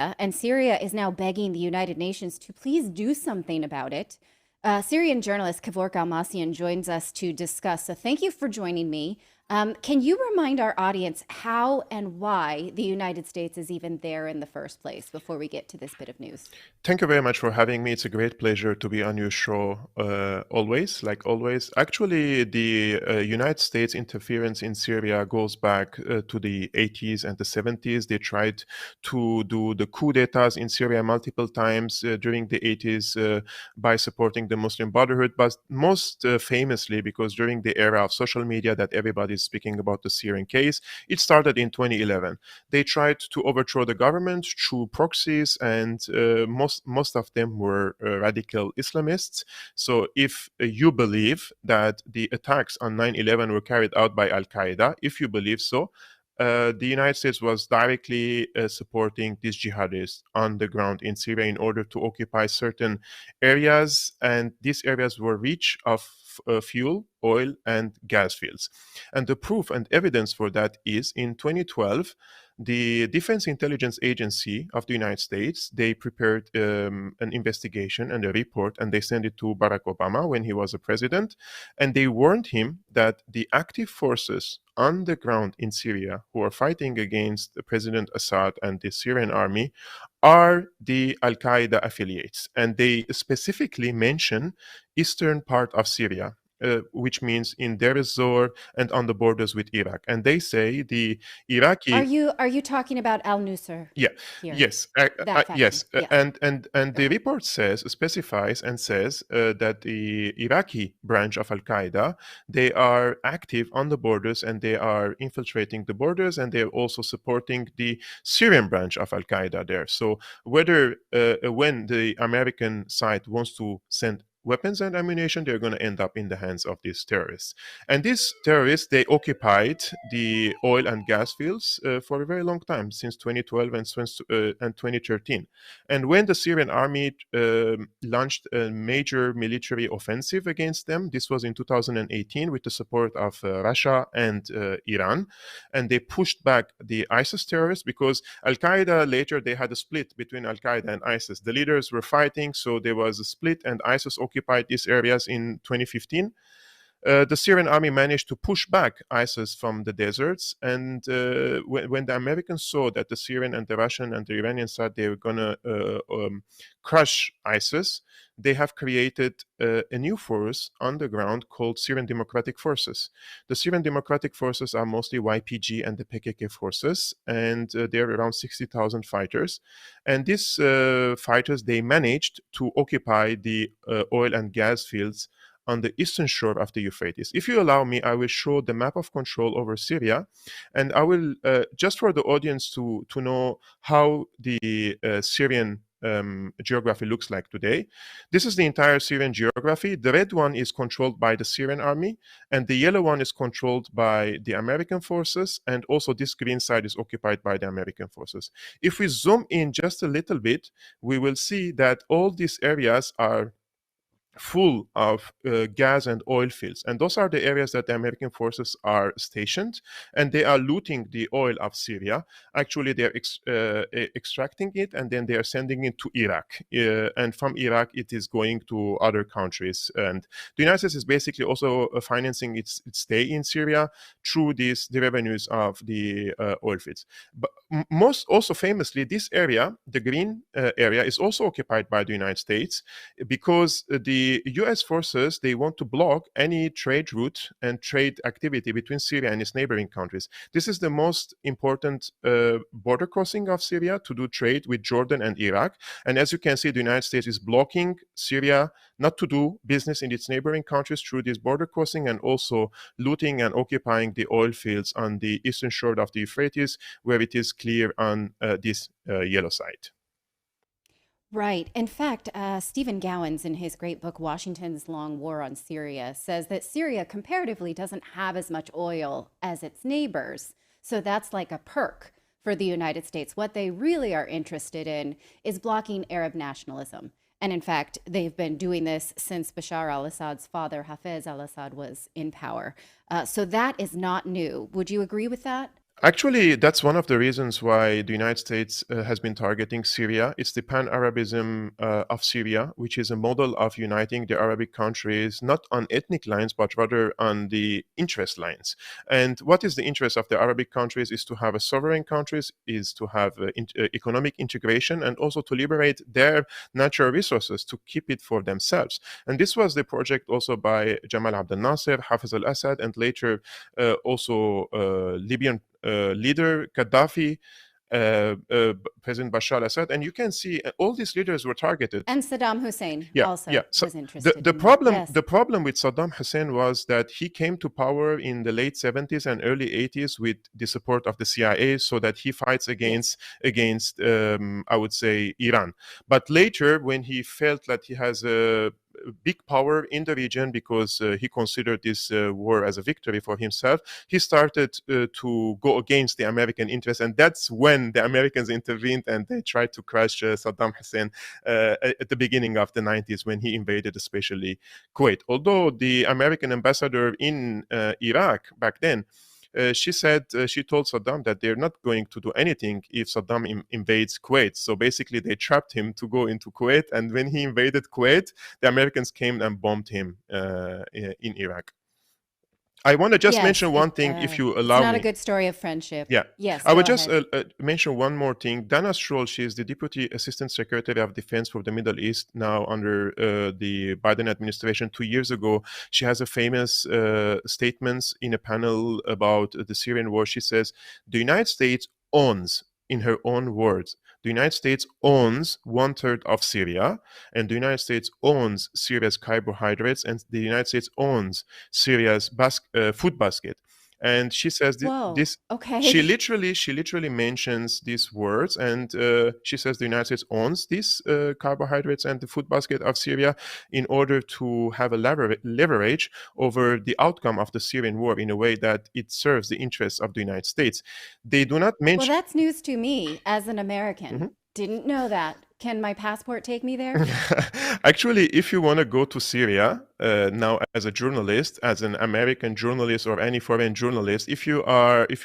and Syria is now begging the United Nations to please do something about it. Syrian journalist Kevork Almasian joins us to discuss. So thank you for joining me. Can you remind our audience how and why the United States is even there in the first place before we get to this bit of news? Thank you very much for having me. It's a great pleasure to be on your show, always, like always. Actually, the United States interference in Syria goes back to the 80s and the 70s. They tried to do the coup d'etats in Syria multiple times during the 80s by supporting the Muslim Brotherhood, but most famously because during the era of social media that everybody's speaking about the Syrian case, it started in 2011. They tried to overthrow the government through proxies, and most of them were radical Islamists. So if you believe that the attacks on 9/11 were carried out by Al Qaeda, if you believe so, the United States was directly supporting these jihadists on the ground in Syria in order to occupy certain areas, and these areas were rich of fuel, oil, and gas fields. And the proof and evidence for that is in 2012, the Defense Intelligence Agency of the United States, they prepared an investigation and a report, and they sent it to Barack Obama when he was a president, and they warned him that the active forces on the ground in Syria who are fighting against President Assad and the Syrian army are the Al Qaeda affiliates. And they specifically mention eastern part of Syria, which means in Deir ez-Zor and on the borders with Iraq. And they say the Are Iraqi. you talking about Al Nusra Yeah, here? yes, That faction? yes, Yes. and Go the ahead. report specifies and says that the Iraqi branch of Al Qaeda, they are active on the borders and they are infiltrating the borders, and they are also supporting the Syrian branch of Al Qaeda there. So whether when the American side wants to send weapons and ammunition, they're going to end up in the hands of these terrorists. And these terrorists, they occupied the oil and gas fields for a very long time, since 2012 and 2013. And when the Syrian army launched a major military offensive against them, this was in 2018 with the support of Russia and Iran. And they pushed back the ISIS terrorists because Al Qaeda later, they had a split between Al Qaeda and ISIS. The leaders were fighting, so there was a split, and ISIS occupied these areas in 2015. The Syrian army managed to push back ISIS from the deserts. And when the Americans saw that the Syrian and the Russian and the Iranian side, they were going to crush ISIS, they have created a new force on the ground called Syrian Democratic Forces. The Syrian Democratic Forces are mostly YPG and the PKK forces, and they're around 60,000 fighters. And these fighters, they managed to occupy the oil and gas fields on the eastern shore of the Euphrates. If you allow me, I will show the map of control over Syria, and I will, just for the audience to know how the Syrian geography looks like today. This is the entire Syrian geography. The red one is controlled by the Syrian army, and the yellow one is controlled by the American forces, and also this green side is occupied by the American forces. If we zoom in just a little bit, we will see that all these areas are full of gas and oil fields. And those are the areas that the American forces are stationed, and they are looting the oil of Syria. Actually, they're extracting it, and then they are sending it to Iraq. And from Iraq, it is going to other countries. And the United States is basically also financing its stay in Syria through the revenues of the oil fields. But most also famously, this area, the green area, is also occupied by the United States because the US forces, they want to block any trade route and trade activity between Syria and its neighboring countries. This is the most important border crossing of Syria to do trade with Jordan and Iraq. And as you can see, the United States is blocking Syria not to do business in its neighboring countries through this border crossing, and also looting and occupying the oil fields on the eastern shore of the Euphrates, where it is clear on this yellow side. Right. In fact, Stephen Gowans, in his great book, Washington's Long War on Syria, says that Syria comparatively doesn't have as much oil as its neighbors. So that's like a perk for the United States. What they really are interested in is blocking Arab nationalism. And in fact, they've been doing this since Bashar al Assad's father, Hafez al Assad, was in power. So that is not new. Would you agree with that? Actually, that's one of the reasons why the United States has been targeting Syria. It's the pan-Arabism of Syria, which is a model of uniting the Arabic countries, not on ethnic lines, but rather on the interest lines. And what is the interest of the Arabic countries is to have a sovereign countries, is to have economic integration, and also to liberate their natural resources to keep it for themselves. And this was the project also by Jamal Abdel Nasser, Hafez al-Assad, and later also Libyan leader Gaddafi, President Bashar al-Assad, and you can see all these leaders were targeted. And Saddam Hussein Yeah, yeah. also So was the, interested the in that. problem Yes. the problem with Saddam Hussein was that he came to power in the late 70s and early 80s with the support of the CIA, so that he fights Yes. against I would say Iran. But later, when he felt that he has a big power in the region because he considered this war as a victory for himself, he started to go against the American interest, and that's when the Americans intervened and they tried to crush Saddam Hussein at the beginning of the 90s when he invaded, especially Kuwait. Although the American ambassador in Iraq back then, she told Saddam that they're not going to do anything if Saddam invades Kuwait. So basically, they trapped him to go into Kuwait. And when he invaded Kuwait, the Americans came and bombed him in Iraq. I want to just Yes. mention one thing, if you It's allow not a me. good story of friendship. Yeah, Yes, I go would just ahead. mention one more thing. Dana Stroll, she is the Deputy Assistant Secretary of Defense for the Middle East now under the Biden administration. 2 years ago, she has a famous statements in a panel about the Syrian war. She says, the United States owns, in her own words, the United States owns 1/3 of Syria, and the United States owns Syria's carbohydrates, and the United States owns Syria's food basket. And she says Whoa. this, Okay. she literally mentions these words, and she says the United States owns these carbohydrates and the food basket of Syria in order to have a leverage over the outcome of the Syrian war in a way that it serves the interests of the United States. They do not Well, mention. that's news to me as an American. Mhm. Didn't know that. Can my passport take me there? Actually, if you want to go to Syria now as a journalist, as an American journalist or any foreign journalist, if you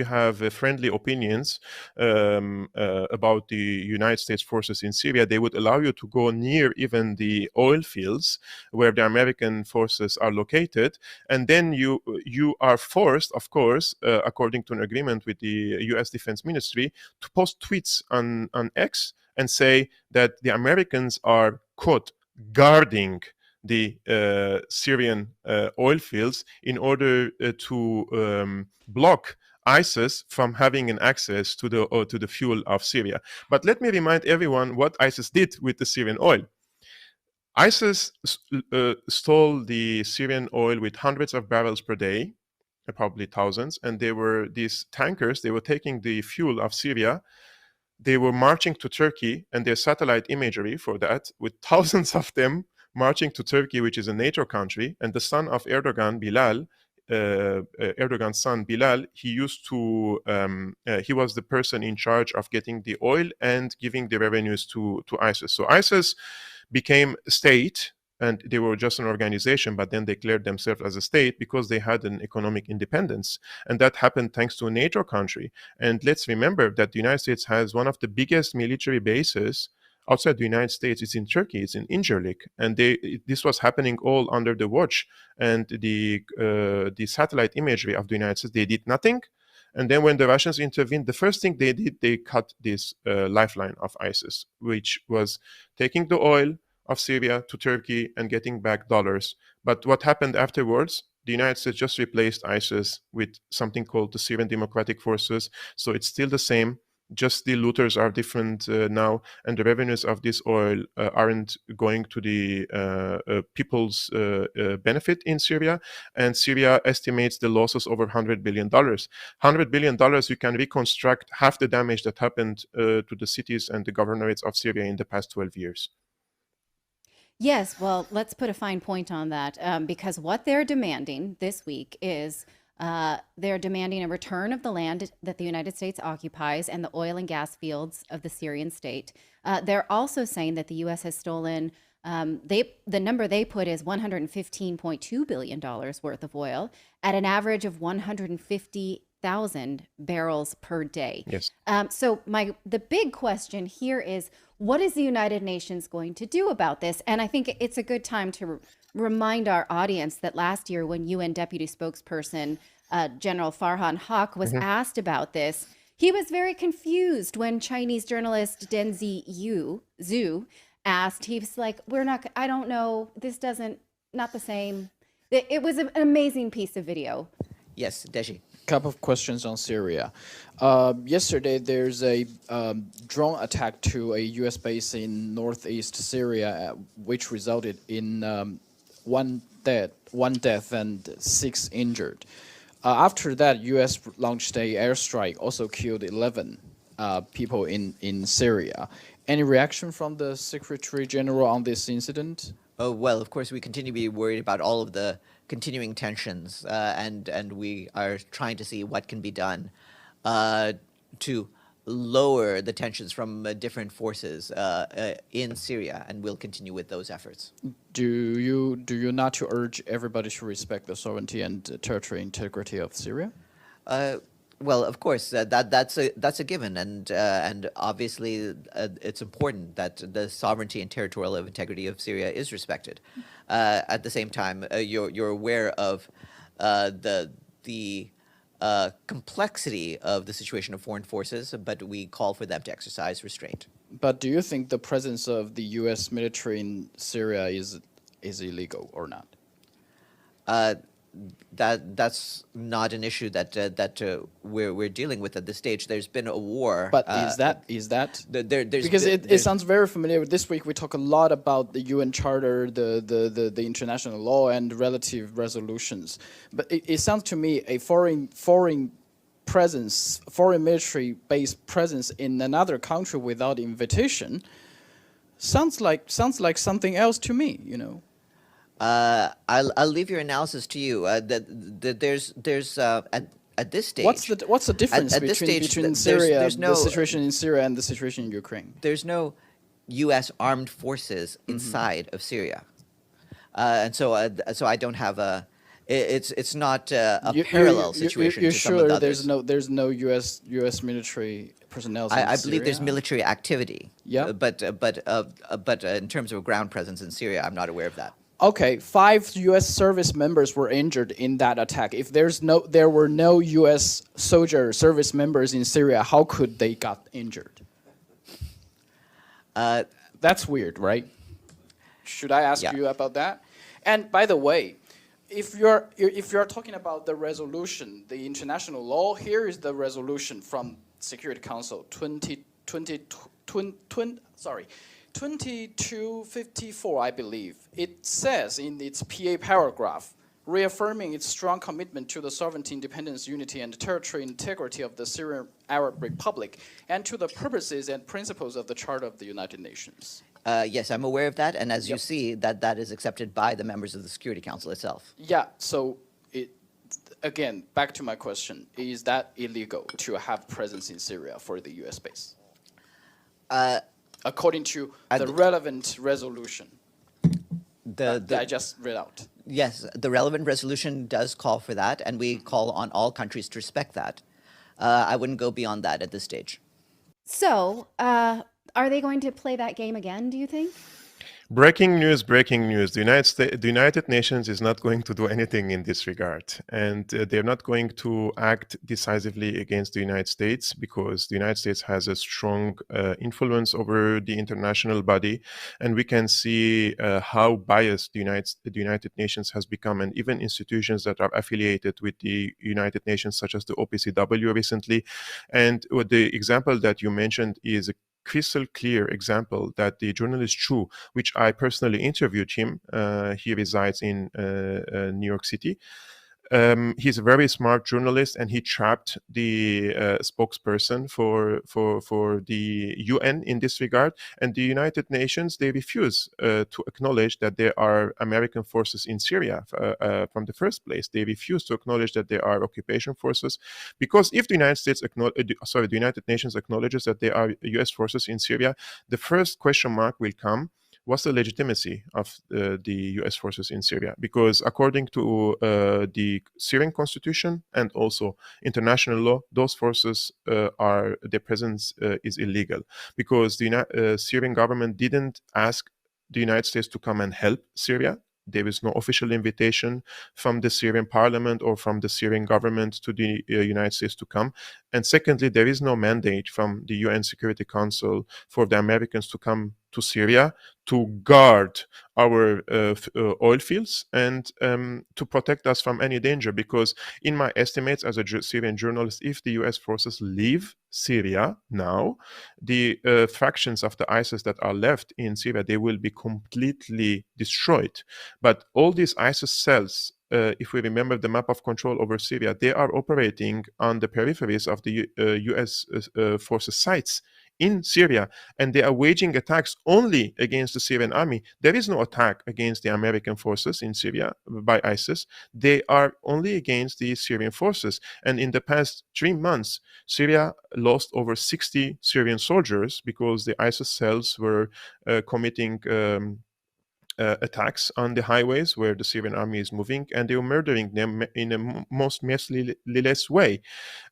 have friendly opinions about the United States forces in Syria, they would allow you to go near even the oil fields where the American forces are located, and then you are forced, of course, according to an agreement with the U.S. Defense Ministry, to post tweets on X and say that the Americans are, quote, guarding the Syrian oil fields in order to block ISIS from having an access to the fuel of Syria. But let me remind everyone what ISIS did with the Syrian oil. ISIS stole the Syrian oil with hundreds of barrels per day, probably thousands, and they were these tankers. They were taking the fuel of Syria, they were marching to Turkey, and their satellite imagery for that, with thousands of them marching to Turkey, which is a NATO country, and the son of Erdogan, Bilal, Erdogan's son Bilal, he was the person in charge of getting the oil and giving the revenues to ISIS. So ISIS became a state, and they were just an organization, but then they declared themselves as a state because they had an economic independence. And that happened thanks to a NATO country. And let's remember that the United States has one of the biggest military bases outside the United States. It's in Turkey, it's in Incirlik. And this was happening all under the watch. And the satellite imagery of the United States, they did nothing. And then when the Russians intervened, the first thing they did, they cut this lifeline of ISIS, which was taking the oil of Syria to Turkey and getting back dollars. But what happened afterwards? The United States just replaced ISIS with something called the Syrian Democratic Forces. So it's still the same. Just the looters are different now, and the revenues of this oil aren't going to the people's benefit in Syria. And Syria estimates the losses over $100 billion. $100 billion, you can reconstruct half the damage that happened to the cities and the governorates of Syria in the past 12 years. Yes, well, let's put a fine point on that because what they're demanding this week is they're demanding a return of the land that the United States occupies and the oil and gas fields of the Syrian state. They're also saying that the U.S. has stolen. The number they put is $115.2 billion worth of oil at an average of 150 100,000 barrels per day. Yes. So the big question here is, what is the United Nations going to do about this? And I think it's a good time to remind our audience that last year when UN Deputy Spokesperson General Farhan Haq was Mhm. asked about this, he was very confused when Chinese journalist Denzi Zhu asked. He was like, I don't know, this doesn't, not the same. It was an amazing piece of video. Yes, Deji. Couple of questions on Syria. Yesterday, there's a drone attack to a U.S. base in northeast Syria, which resulted in one death and 6 injured. After that, U.S. launched a airstrike, also killed 11 people in Syria. Any reaction from the Secretary General on this incident? Oh, well, of course, we continue to be worried about all of the continuing tensions, and we are trying to see what can be done to lower the tensions from different forces in Syria, and we'll continue with those efforts. Do you not to urge everybody to respect the sovereignty and territorial integrity of Syria? Well, of course, that's a given, and obviously it's important that the sovereignty and territorial integrity of Syria is respected. At the same time, you're aware of the complexity of the situation of foreign forces, but we call for them to exercise restraint. But do you think the presence of the U.S. military in Syria is illegal or not? That's not an issue that we're dealing with at this stage. There's been a war. But is that because it sounds very familiar. This week we talk a lot about the UN Charter, the international law, and relative resolutions. But it sounds to me a foreign presence, foreign military based presence in another country without invitation sounds like something else to me. You know. I'll leave your analysis to you. There's at this stage. What's the difference between Syria, the situation in Syria and the situation in Ukraine? There's no U.S. armed forces inside of Syria, and so I don't have a. It's not a parallel situation. You're to some of sure the others. there's no U.S. military personnel in I Syria? believe there's military activity. Yeah. But in terms of ground presence in Syria, I'm not aware of that. Okay, 5 U.S. service members were injured in that attack. If there were no U.S. service members in Syria, how could they got injured? That's weird, right? Should I ask you about that? And by the way, if you're talking about the resolution, the international law, here is the resolution from Security Council 2254, I believe. It says in its PA paragraph, reaffirming its strong commitment to the sovereignty, independence, unity, and territorial integrity of the Syrian Arab Republic, and to the purposes and principles of the Charter of the United Nations. Yes, I'm aware of that, and as you see, that is accepted by the members of the Security Council itself. Yeah, so again, back to my question, is that illegal to have presence in Syria for the U.S. base? According to the relevant resolution that I just read out. Yes, the relevant resolution does call for that, and we call on all countries to respect that. I wouldn't go beyond that at this stage. So, are they going to play that game again, do you think? Breaking news, breaking news. The United Nations is not going to do anything in this regard. And they're not going to act decisively against the United States because the United States has a strong influence over the international body. And we can see how biased the United Nations has become. And even institutions that are affiliated with the United Nations, such as the OPCW recently. And the example that you mentioned is a crystal clear example that the journalist Chu, which I personally interviewed him, he resides in New York City. He's a very smart journalist, and he trapped the spokesperson for the UN in this regard. And the United Nations, they refuse to acknowledge that there are American forces in Syria from the first place. They refuse to acknowledge that there are occupation forces, because if the United Nations acknowledges that there are U.S. forces in Syria, the first question mark will come: what's the legitimacy of the US forces in Syria? Because according to the Syrian constitution and also international law, those forces their presence is illegal, because the Syrian government didn't ask the United States to come and help Syria. There is no official invitation from the Syrian parliament or from the Syrian government to the United States to come. And secondly, there is no mandate from the UN Security Council for the Americans to come to Syria to guard our oil fields and to protect us from any danger. Because in my estimates as a Syrian journalist, if the US forces leave Syria now, the fractions of the ISIS that are left in Syria, they will be completely destroyed. But all these ISIS cells, if we remember the map of control over Syria, they are operating on the peripheries of the US forces sites in Syria, and they are waging attacks only against the Syrian army. There is no attack against the American forces in Syria by ISIS. They are only against the Syrian forces. And in the past 3 months, Syria lost over 60 Syrian soldiers because the ISIS cells were committing attacks on the highways where the Syrian army is moving, and they were murdering them in a most merciless way.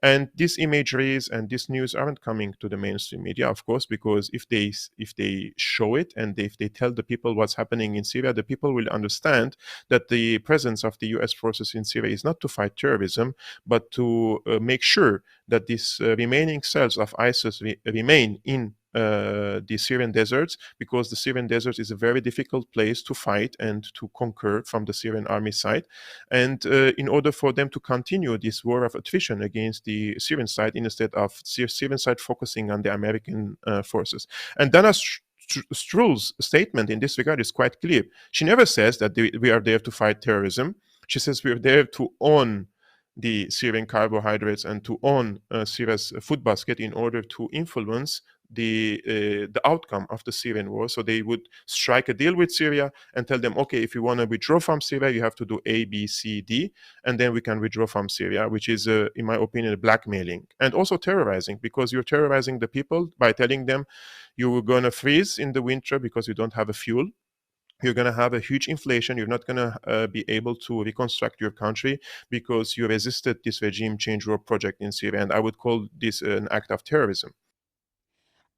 And these imageries and this news aren't coming to the mainstream media, of course, because if they show it and if they tell the people what's happening in Syria, the people will understand that the presence of the US forces in Syria is not to fight terrorism, but to make sure that these remaining cells of ISIS remain in the Syrian deserts, because the Syrian desert is a very difficult place to fight and to conquer from the Syrian army side. And in order for them to continue this war of attrition against the Syrian side, instead of Syrian side focusing on the American forces. And Dana Struhl's statement in this regard is quite clear. She never says that we are there to fight terrorism. She says we are there to own the Syrian carbohydrates and to own Syria's food basket in order to influence the outcome of the Syrian war. So they would strike a deal with Syria and tell them, okay, if you want to withdraw from Syria, you have to do A, B, C, D, and then we can withdraw from Syria, which is, in my opinion, blackmailing and also terrorizing, because you're terrorizing the people by telling them you're going to freeze in the winter because you don't have a fuel. You're going to have a huge inflation. You're not going to be able to reconstruct your country because you resisted this regime change war project in Syria. And I would call this an act of terrorism.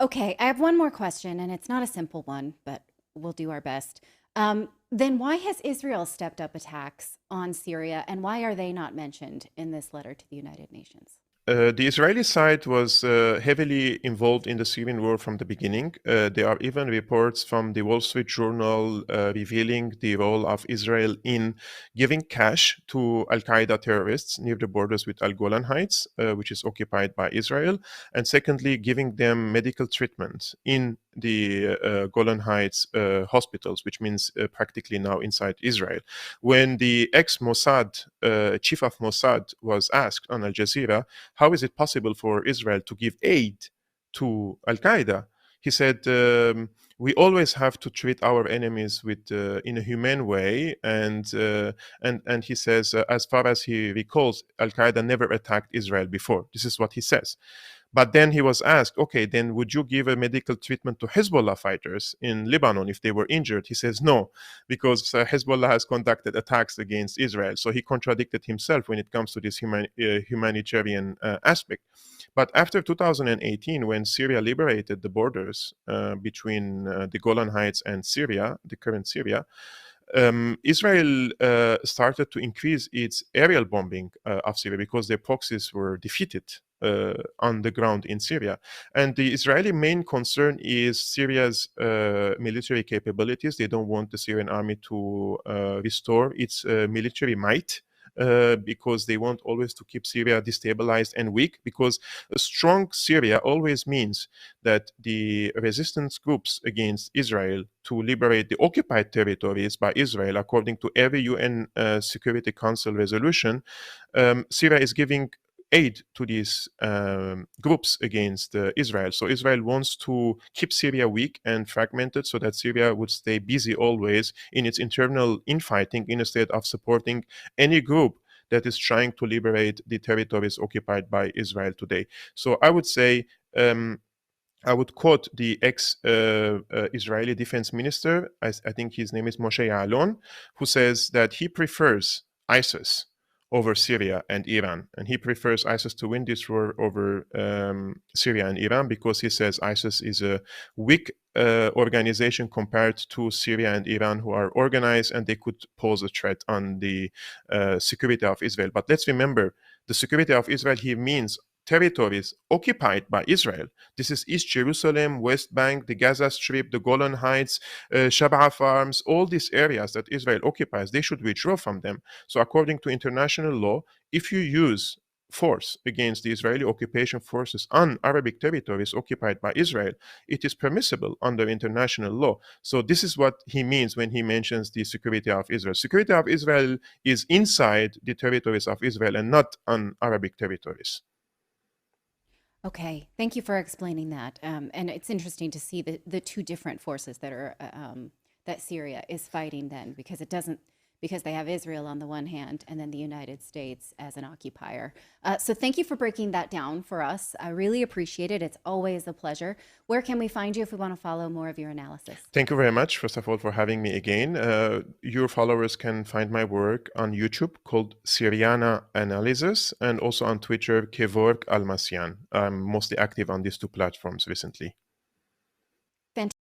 Okay, I have one more question, and it's not a simple one, but we'll do our best. Then why has Israel stepped up attacks on Syria, and why are they not mentioned in this letter to the United Nations? The Israeli side was heavily involved in the Syrian war from the beginning. There are even reports from the Wall Street Journal revealing the role of Israel in giving cash to Al-Qaeda terrorists near the borders with Al-Golan Heights, which is occupied by Israel, and secondly, giving them medical treatment in the Golan Heights hospitals, which means practically now inside Israel. When the ex-Mossad chief of Mossad was asked on Al Jazeera, how is it possible for Israel to give aid to Al-Qaeda? He said, we always have to treat our enemies with in a humane way, and he says, as far as he recalls, Al-Qaeda never attacked Israel before. This is what he says. But then he was asked, okay, then would you give a medical treatment to Hezbollah fighters in Lebanon if they were injured? He says no, because Hezbollah has conducted attacks against Israel. So he contradicted himself when it comes to this humanitarian aspect. But after 2018, when Syria liberated the borders between the Golan Heights and Syria, the current Syria, Israel started to increase its aerial bombing of Syria because their proxies were defeated on the ground in Syria. And the Israeli main concern is Syria's military capabilities. They don't want the Syrian army to restore its military might. Because they want always to keep Syria destabilized and weak, because a strong Syria always means that the resistance groups against Israel to liberate the occupied territories by Israel, according to every UN Security Council resolution, Syria is giving aid to these groups against Israel. So Israel wants to keep Syria weak and fragmented so that Syria would stay busy always in its internal infighting instead of supporting any group that is trying to liberate the territories occupied by Israel today. So I would say I would quote the ex-Israeli defense minister, I think his name is Moshe Ya'alon, who says that he prefers ISIS over Syria and Iran. And he prefers ISIS to win this war over Syria and Iran because he says ISIS is a weak organization compared to Syria and Iran, who are organized and they could pose a threat on the security of Israel. But let's remember, the security of Israel here means territories occupied by Israel. This is East Jerusalem, West Bank, the Gaza Strip, the Golan Heights, Shab'a Farms, all these areas that Israel occupies, they should withdraw from them. So according to international law, if you use force against the Israeli occupation forces on Arabic territories occupied by Israel, it is permissible under international law. So this is what he means when he mentions the security of Israel. Security of Israel is inside the territories of Israel and not on Arabic territories. Okay, thank you for explaining that. And it's interesting to see the two different forces that are that Syria is fighting then, because they have Israel on the one hand and then the United States as an occupier. So thank you for breaking that down for us. I really appreciate it. It's always a pleasure. Where can we find you if we want to follow more of your analysis? Thank you very much, first of all, for having me again. Your followers can find my work on YouTube called Syriana Analysis and also on Twitter, Kevork Almasian. I'm mostly active on these two platforms recently.